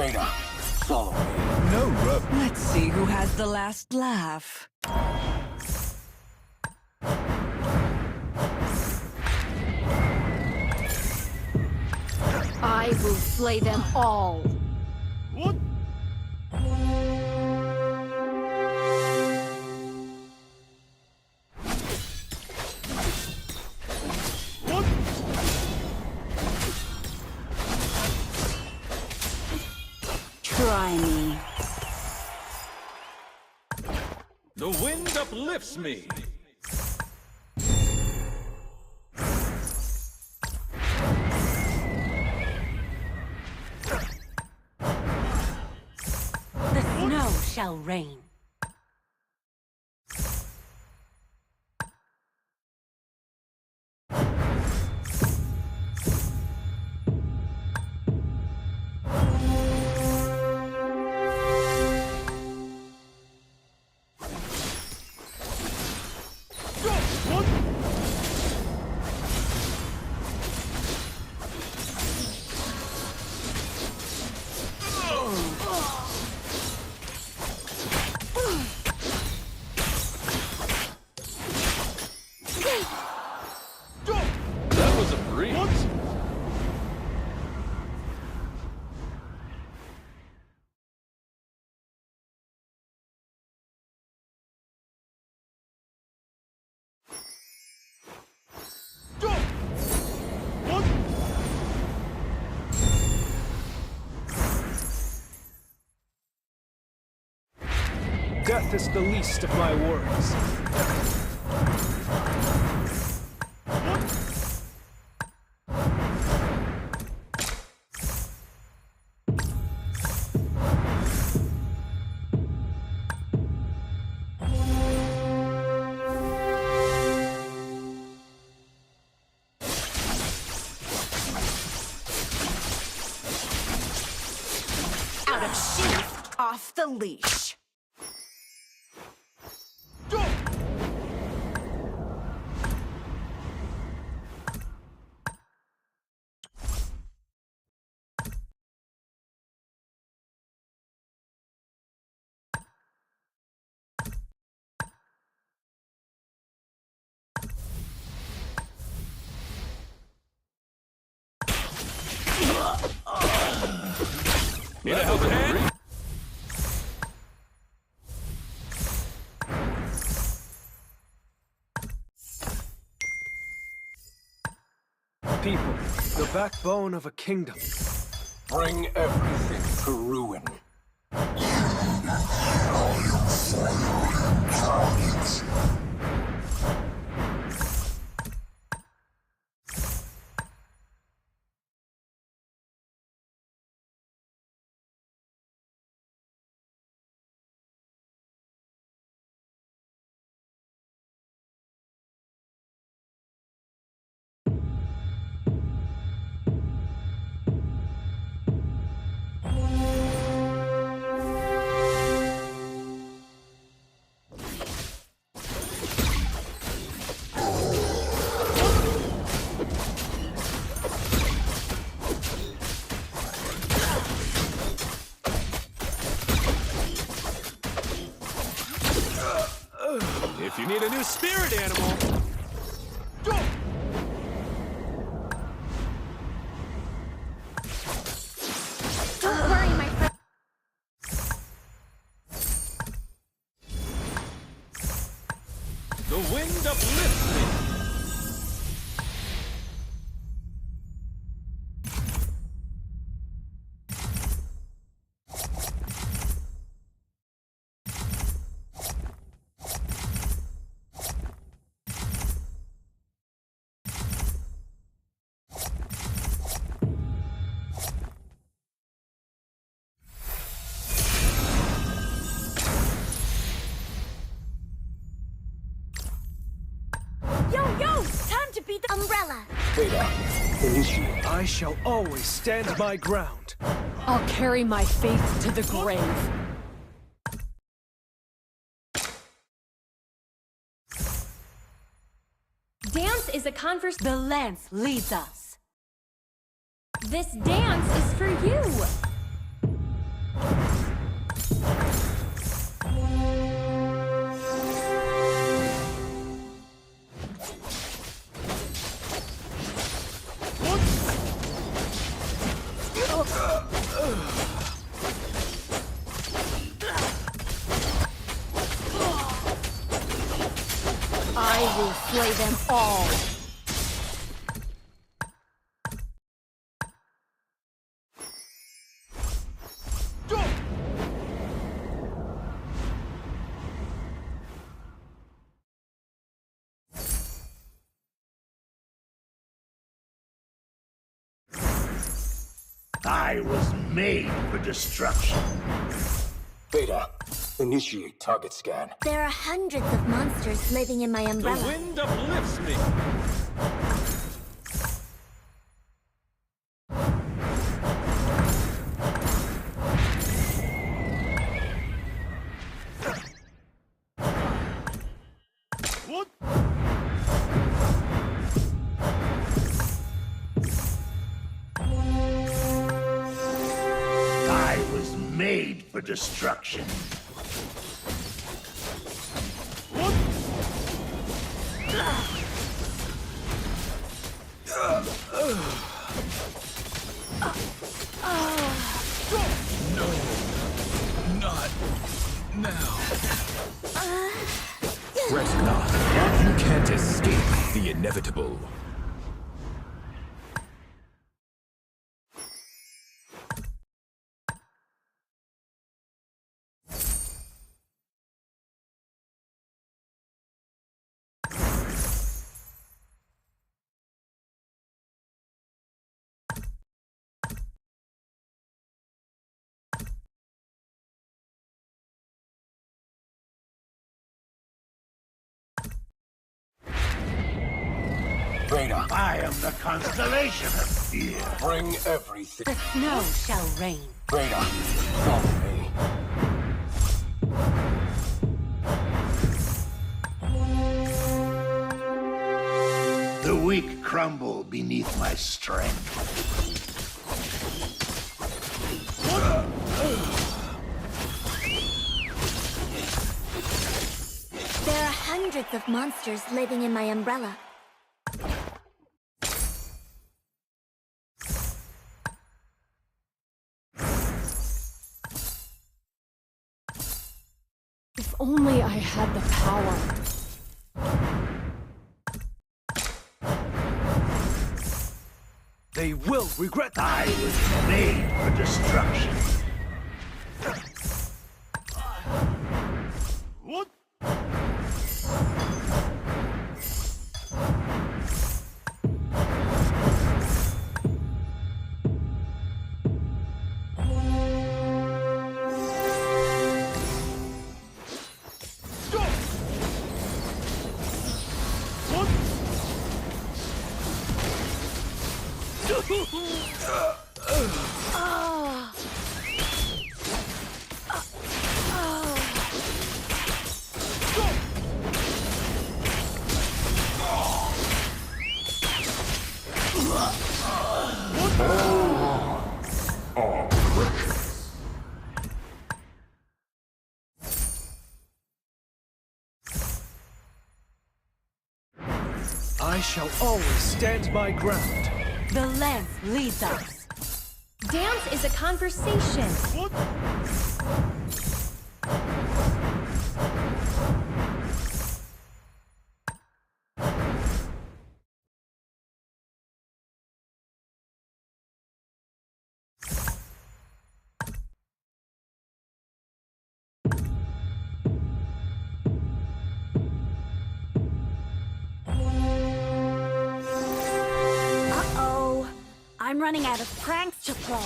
Beta, follow me. No rub. Let's see who has the last laugh. I will slay them all. What? Try me. The wind uplifts me. The snow shall rain. That was a breeze. Death is the least of my worries. Out of sheath, off the leash. Need a helping hand? People, the backbone of a kingdom. Bring everything to ruin. If you need a new spirit animal, Don't worry, my friend. the wind uplifts me. Yo, time to beat the umbrella. Beta, initiate. I shall always stand my ground. I'll carry my faith to the grave. Dance is a converse. The lance leads us. This dance is for you. I will slay them all. I was made for destruction. Beta, initiate target scan. There are hundreds of monsters living in my The umbrella. wind uplifts me. What? I was made for destruction. Not now. Rest not. You can't escape the inevitable. Beta, I am the constellation of fear. bring everything. The snow shall rain. Beta, follow me. The weak crumble beneath my strength. There are hundreds of monsters living in my umbrella. If only I had the power. They will regret that. I was made for destruction. What? I shall always stand my ground. The lens leads us. Dance is a conversation. What? Uh-oh. I'm running out of pranks to play.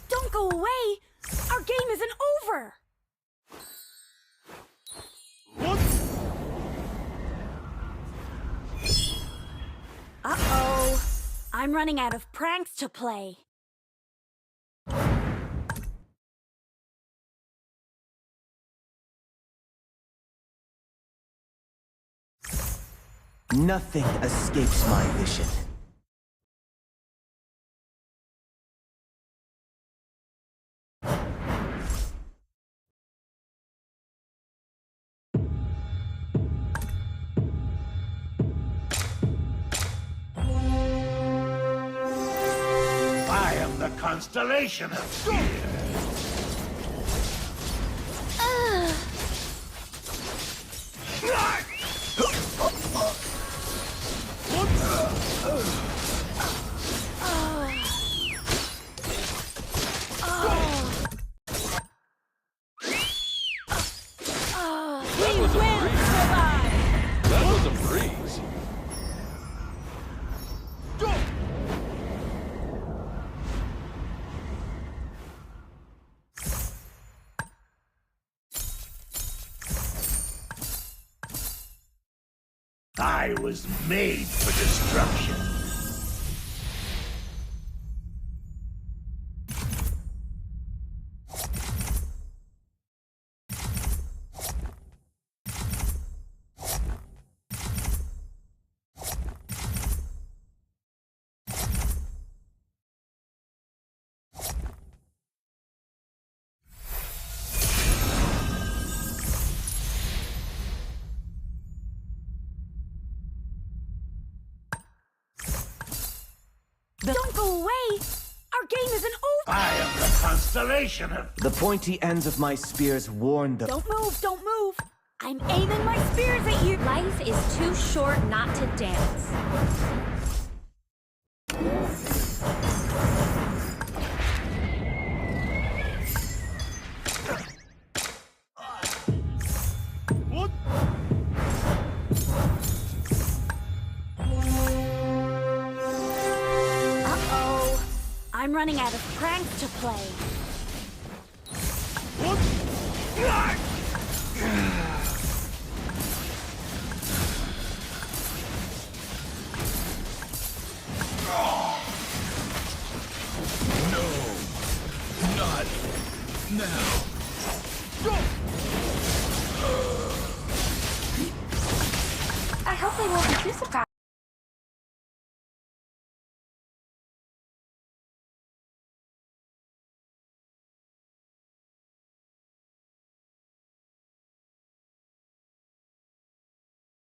Don't go away! Our game isn't over! What? Uh-oh. I'm running out of pranks to play. Nothing escapes my vision. I am the constellation of fear. That was a breeze. That was a breeze. I was made for destruction. Don't go away! Our game isn't over! I am the constellation of... The pointy ends of my spears warn the... Don't move, don't move! I'm aiming my spears at you! Life is too short not to dance. What? Uh-oh. I'm running out of pranks to play. What? Not now. I hope they won't be too surprised.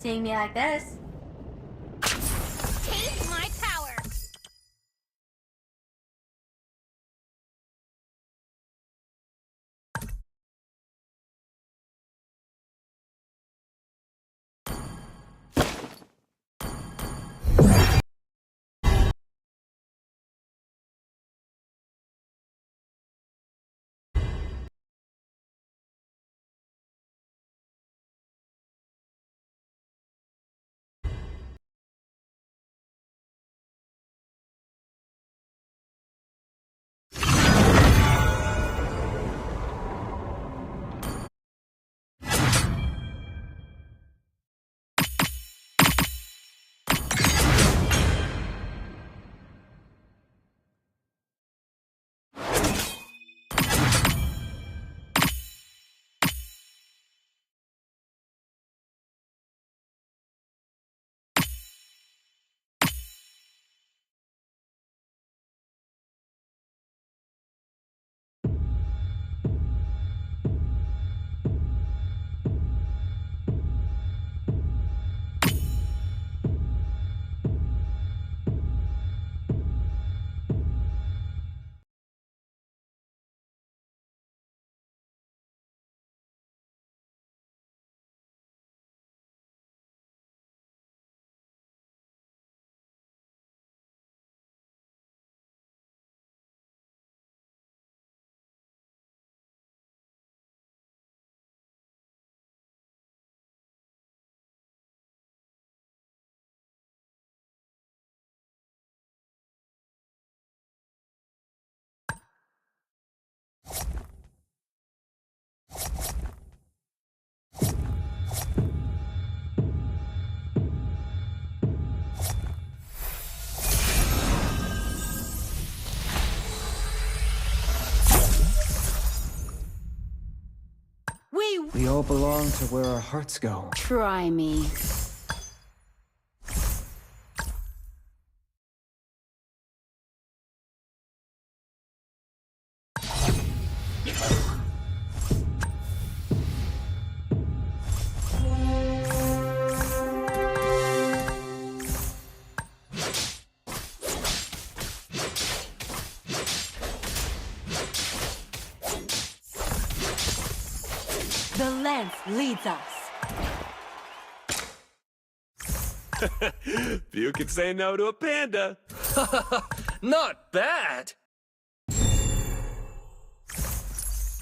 Seeing me like this. Taste my power! all belong to where our hearts go. Try me. The lens leads us. Few can say no to a panda. Not bad!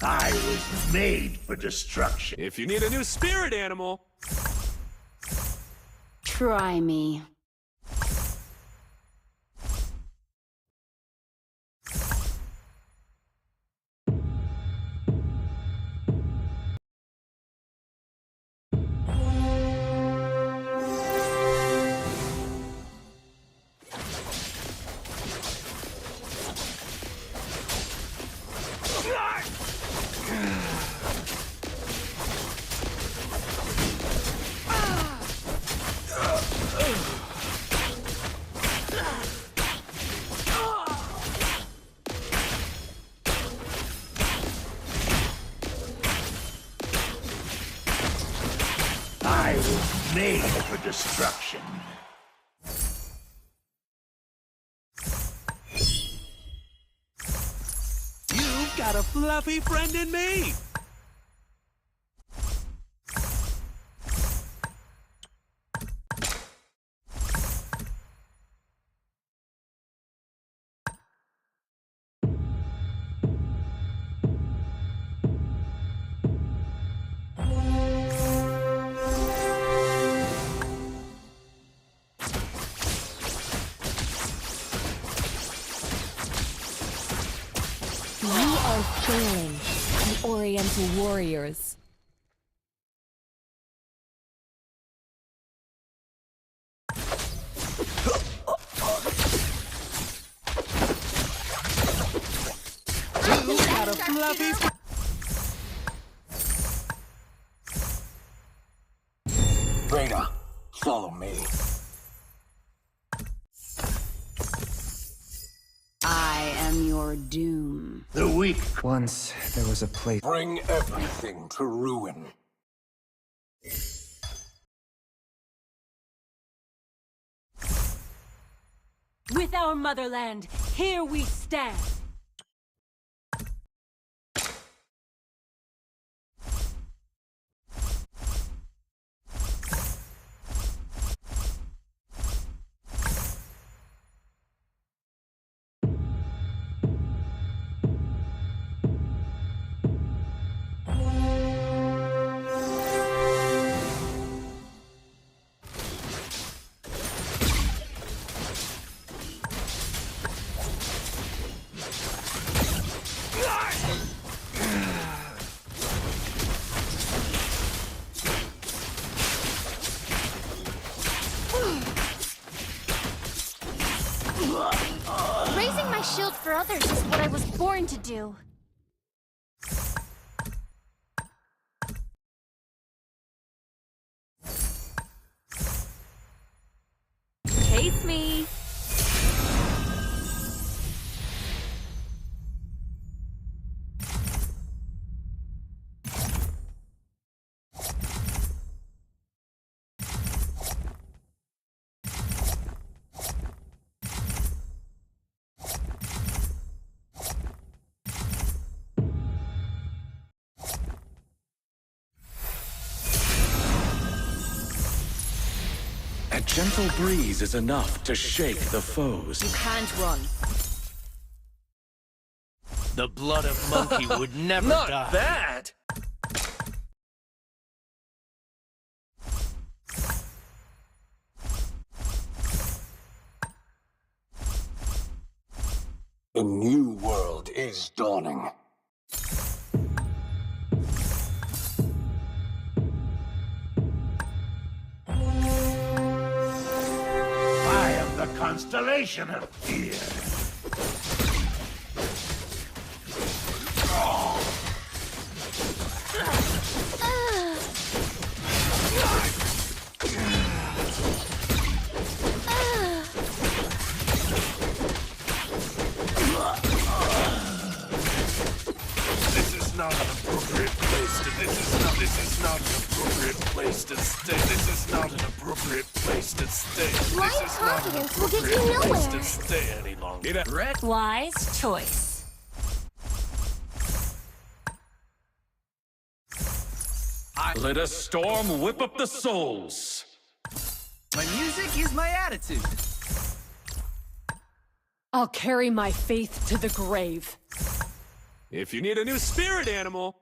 I was made for destruction. If you need a new spirit animal, Try me. I was made for destruction. you've got a fluffy friend in me. You are failing the Oriental warriors. You've got a fluffy friend. Reyna, follow me. I am your doom. The weak Once there was a place. Bring everything to ruin. With our motherland, here we stand. Raising my shield for others is what I was born to do. Chase me. A gentle breeze is enough to shake the foes. You can't run. The blood of monkey would never Not die. bad! A new world is dawning. I am the constellation of fear. appropriate place to stay. Blind This is not an confidence will get you appropriate place nowhere. to stay any longer. Wise choice. Let a storm whip up the souls. My music is my attitude. I'll carry my faith to the grave. If you need a new spirit animal,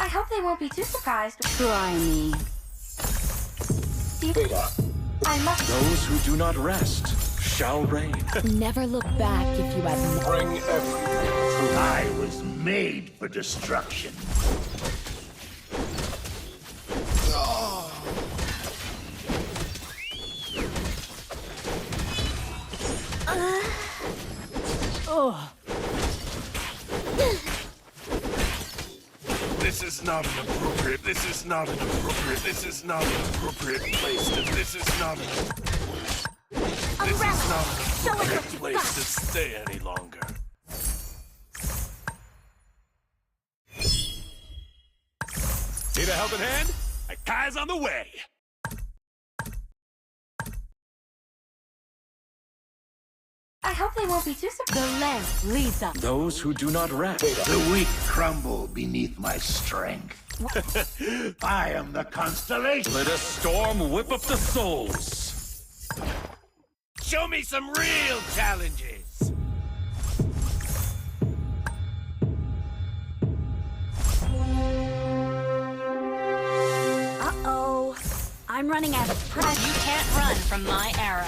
I hope they won't be too surprised. Try me. Beta, I must. Those who do not rest shall reign. Never look back if you have bring everything I was made for destruction. This is not an appropriate. This is not an appropriate. This is not an appropriate place to. This is not an. This is not an appropriate place to stay any longer. need a helping hand? A guy's on the way. I hope they won't be too surprised. The lamp leads up. Those who do not rest. The weak crumble beneath my strength. I am the constellation. Let a storm whip up the souls. Show me some real challenges. Uh-oh. I'm running out of pride. You can't run from my arrow.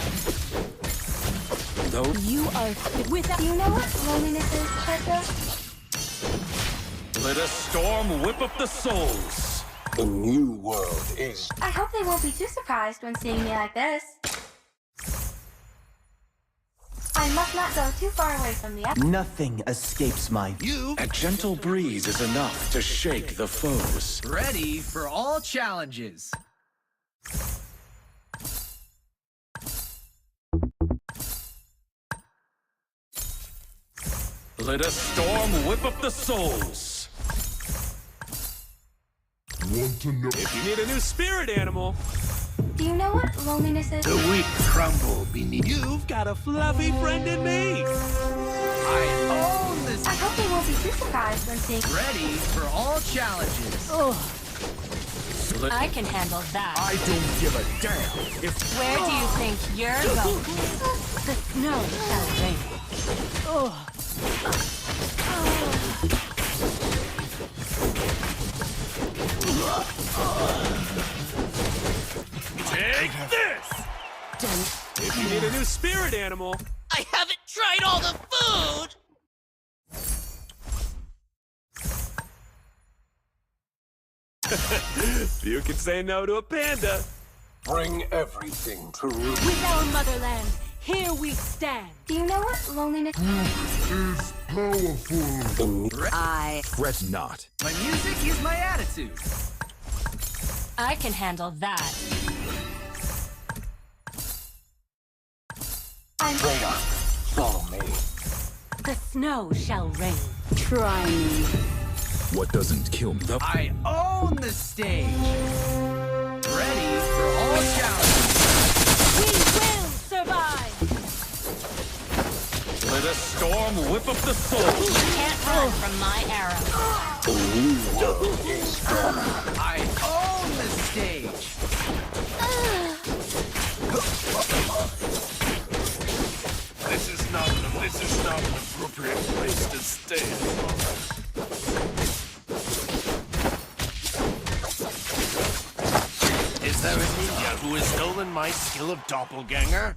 Those You are without. Do you know what loneliness is, Kerja? let a storm whip up the souls. The new world is I hope they won't be too surprised when seeing me like this. I must not go too far away from the Nothing escapes my view. A gentle breeze is enough to shake the foes. Ready for all challenges. Let a storm whip up the souls. If you need a new spirit animal, Do you know what loneliness is? The weak crumble beneath. you've got a fluffy friend in me. I own this. I hope they won't be too surprised when seeing. Ready for all challenges. I can handle that. I don't give a damn if Where do you think you're going? The snow shall rain. take this. If you need a new spirit animal, I haven't tried all the food! you can say no to a panda. bring everything to root. With our motherland, here we stand. Do you know what loneliness Fret not. My music is my attitude. I can handle that. Beta, follow me. The snow shall rain. Try me. What doesn't kill me? I own the stage. Ready for all challenges. We will survive. Let a storm whip up the You souls. can't run from my arrow. The new world is dawning. I own the stage. This is not an appropriate place to stay any longer. Is there a ninja who has stolen my skill of doppelganger?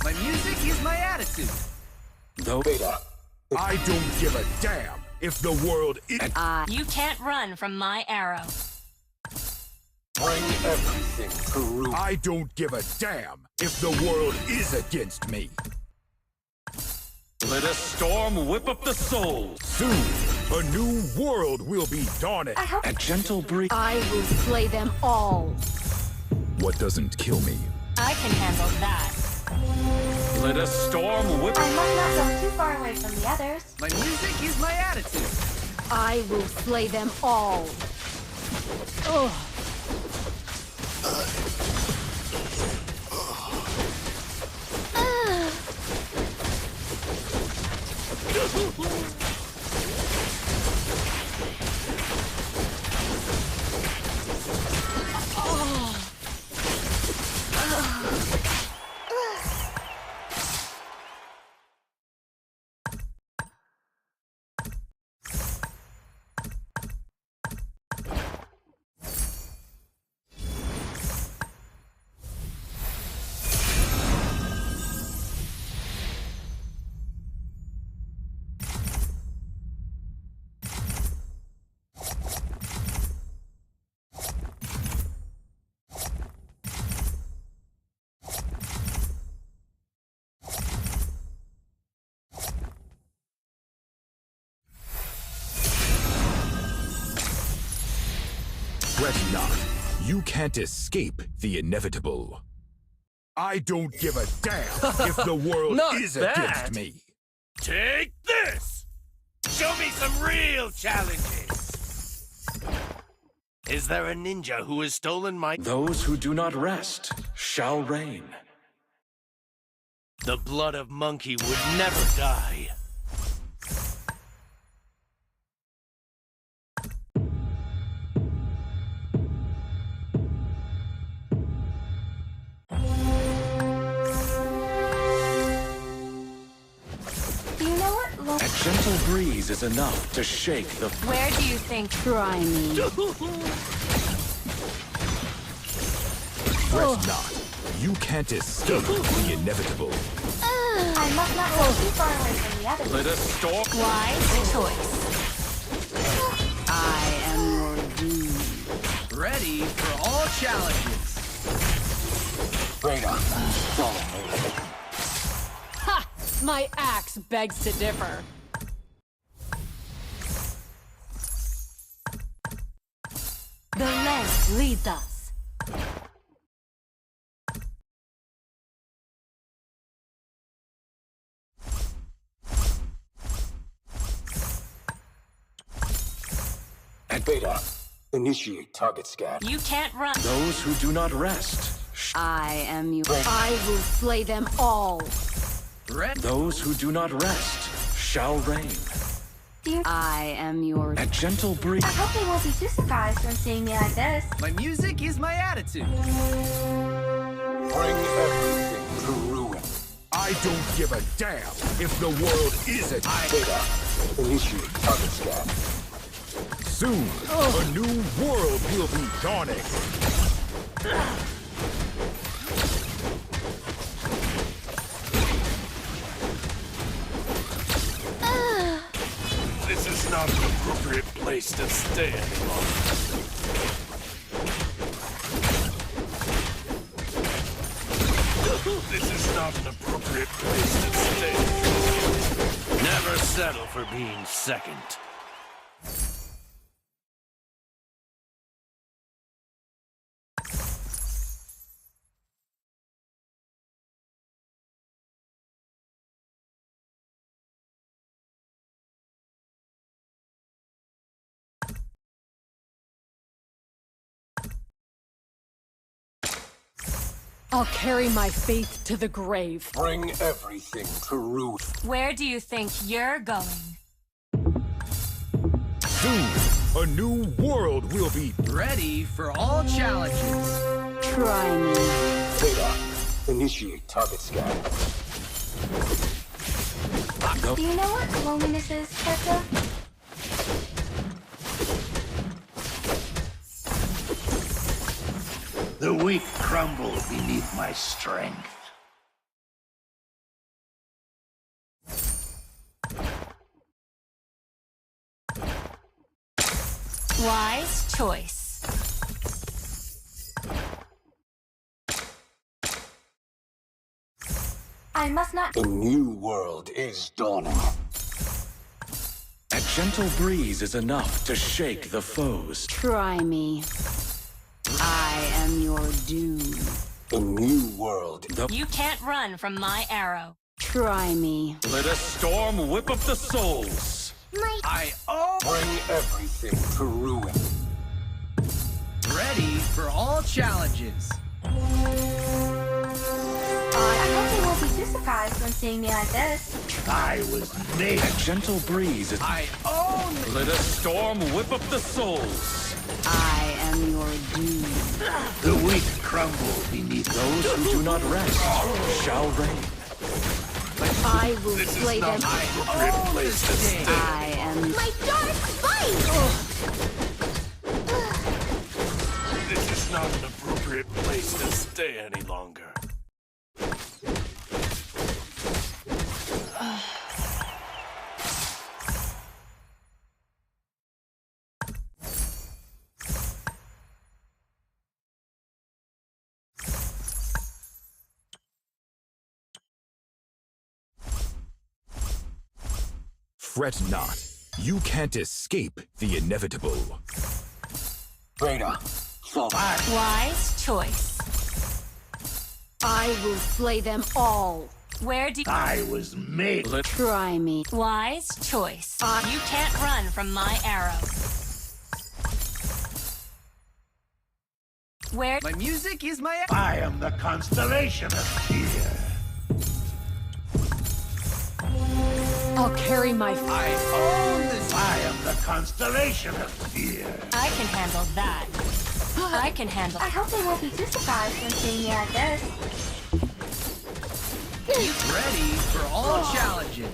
My music is my attitude. Beta, I don't give a damn if the world is. You can't run from my arrow. bring everything to root. I don't give a damn if the world is against me. Let a storm whip up the souls. Soon, a new world will be dawning. I hope A gentle breeze. I will slay them all. what doesn't kill me. I can handle that. Let a storm whip. I must not go too far away from the others. My music is my attitude. I will slay them all. Ugh. Fret not. You can't escape the inevitable. I don't give a damn if the world is against me. Take this! Show me some real challenges! Is there a ninja who has stolen my... Those who do not rest shall reign. The blood of monkey would never die. A gentle breeze is enough to shake the... Where do you think? Try me. Fret not. You can't escape the inevitable. I must not go too far away from the others. Let us stalk. Wise choice. I am your doom. Ready for all challenges. Radar, follow me. Ha! My axe begs to differ. The lens leads us. At Beta, initiate target scan. You can't run. Those who do not rest. I am you. I will slay them all. Those who do not rest shall reign. I am your... A gentle breeze. I hope they won't be too surprised when seeing me like this. My music is my attitude. Bring everything to ruin. I don't give a damn if the world is against me. Beta, initiate target scan. Soon, a new world will be dawning. This is not an appropriate place to stay any longer. This is not an appropriate place to stay. Never settle for being second. I'll carry my faith to the grave. Bring everything to ruin. Where do you think you're going? Soon, a new world will be ready for all challenges. Try me. Beta, initiate target scan. Do you know what loneliness is, Kerja? The weak crumble beneath my strength. Wise choice. I must not... The new world is dawning. A gentle breeze is enough to shake the foes. Try me. I I am your doom. A new world. You can't run from my arrow. Try me. Let a storm whip up the souls. Bring everything to ruin. Ready for all challenges. I hope they won't be too surprised when seeing me like this. I was made. A gentle breeze is... I own the... Let a storm whip up the souls. I am your doom. The weak crumble beneath Those who do not rest shall reign. I will This slay is them. not the appropriate place to stay. I am My dark fight! This is not an appropriate place to stay any longer. Fret not. You can't escape the inevitable. Vader, fall back. wise choice. I will slay them all. Where do I was made. Try me. Wise choice. You can't run from my arrow. Where? My music is my... I am the constellation of fear. I'll carry my... I own this... I am the constellation of fear. I can handle that. I can handle... I hope they won't be too surprised when seeing me like this. Ready for all challenges.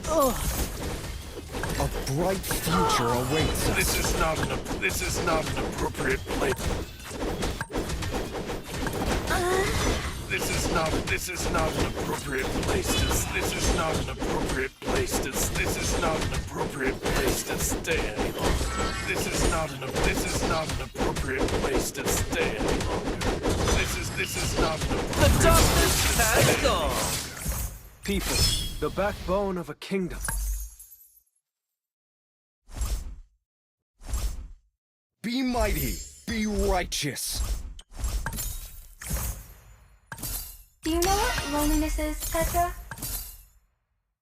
A bright future awaits us. This is not an appropriate place. This is not an appropriate place to stay any longer. This is not an appropriate place to stay any longer. This is not an appropriate place to stay any longer. People, the backbone of a kingdom. Be mighty, be righteous. Do you know what loneliness is, Petra?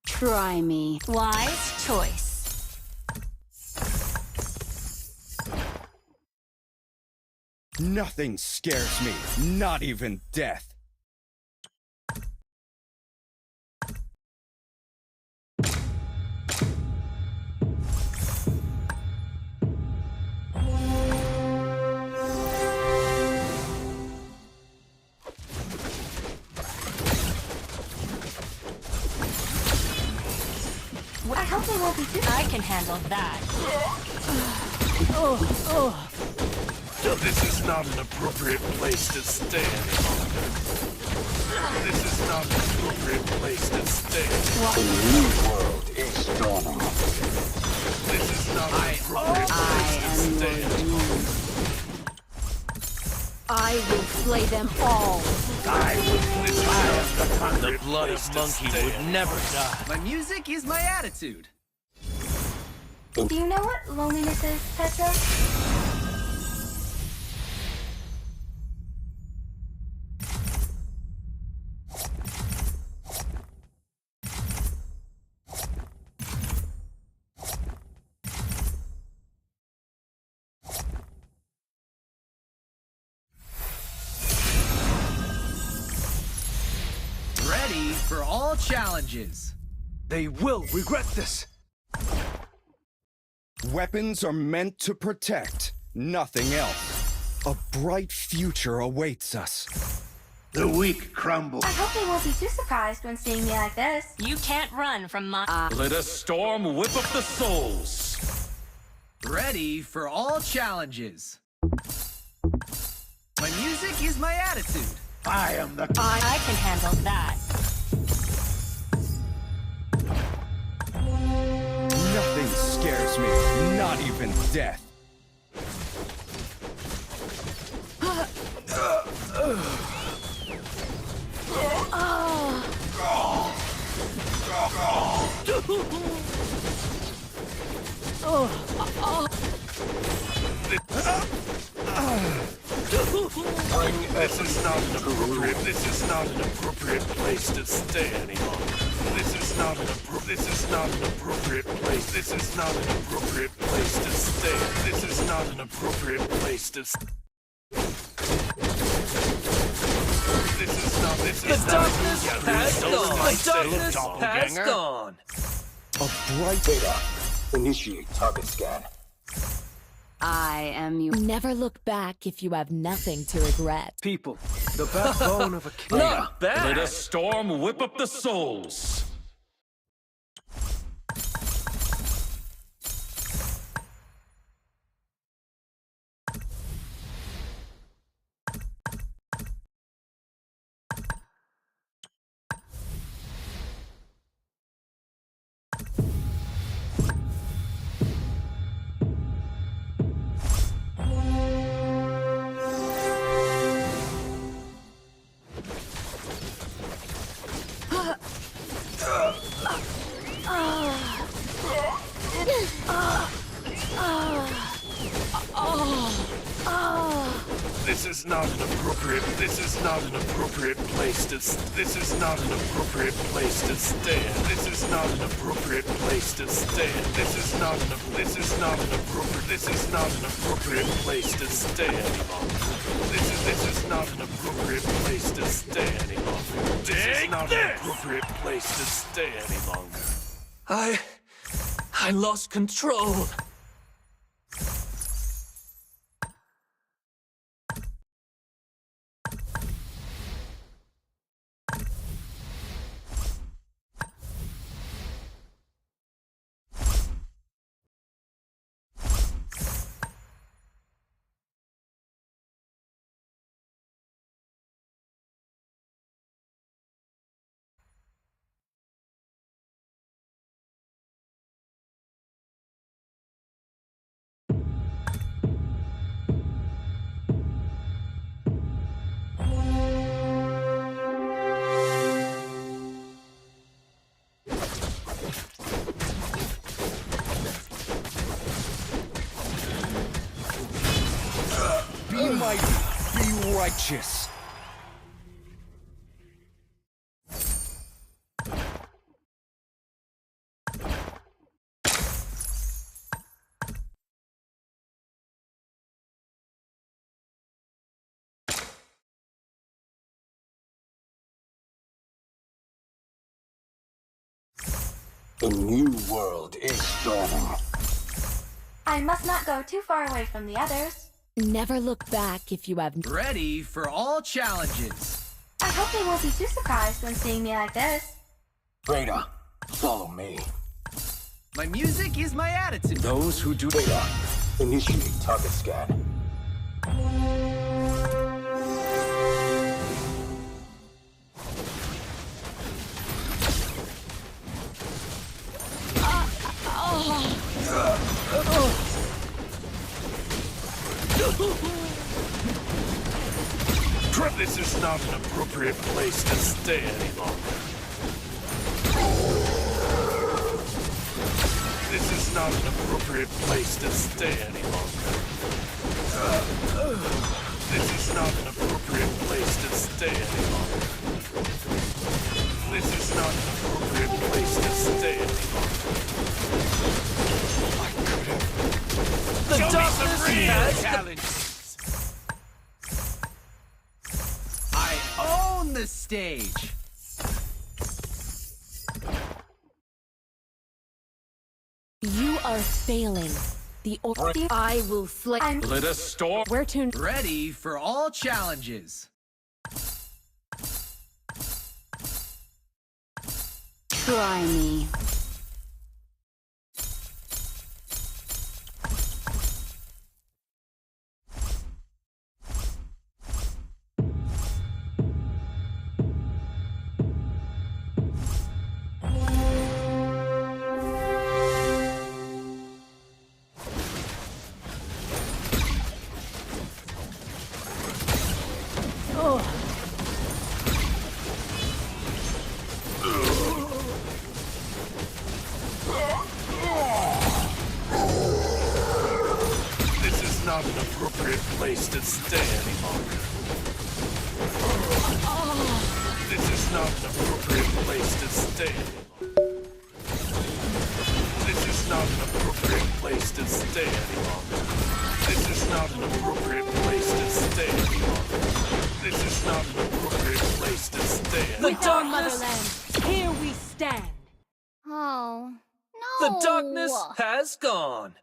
Try me. Wise choice. Nothing scares me, not even death. I hope they won't be too... I can handle that. This is not an appropriate place to stay any longer. This is not an appropriate place to stay. A new world is dawning. This is not an appropriate place to stay any longer. I will slay them all. The bloody monkey would never die. My music is my attitude. Do you know what loneliness is, Petra? Ready for all challenges. They will regret this. Weapons are meant to protect, nothing else. A bright future awaits us. The weak crumble. I hope they won't be too surprised when seeing me like this. You can't run from my... Let a storm whip up the souls. Ready for all challenges. My music is my attitude. I am the... I can handle that. Nothing scares me, not even death. This is not an appropriate. This is not an appropriate place to stay any longer. This is not an appropriate place. This is not an appropriate place to stay. This is not an appropriate place to stay. This is not. This is The darkness has gone. The darkness has gone. A bright Beta, initiate target scan. I am you. Never look back if you have nothing to regret. People, the backbone of a kingdom. Not bad. Let a storm whip up the souls. This is not an appropriate. This is not an appropriate place to. This is not an appropriate place to stand. This is not an appropriate place to stand. This is not an. This is not an appropriate. This is not an appropriate place to stay any longer. This is not an appropriate place to stay any longer. This is not an appropriate place to stay any longer. I lost control. Be mighty, be righteous. A new world is dawning. I must not go too far away from the others. Never look back if you have. Ready for all challenges. I hope they won't be too surprised when seeing me like this. Beta, follow me. My music is my attitude. Those who do. Beta, initiate target scan. This is not an appropriate place to stay any longer. This is not an appropriate place to stay any longer. This is not an appropriate place to stay any longer. This is not an appropriate place to stay any longer. The darkness has challenges. own the stage. You are failing. I will slay. Let us storm. We're tuned. Ready for all challenges. Try me. This is not an appropriate place to stay any longer. not an appropriate place to stay. This is not an appropriate place to stay any longer. This is not an appropriate place to stay any longer. This is not an appropriate place to stay any The longer. darkness, here we stand. Oh, no. The darkness has gone.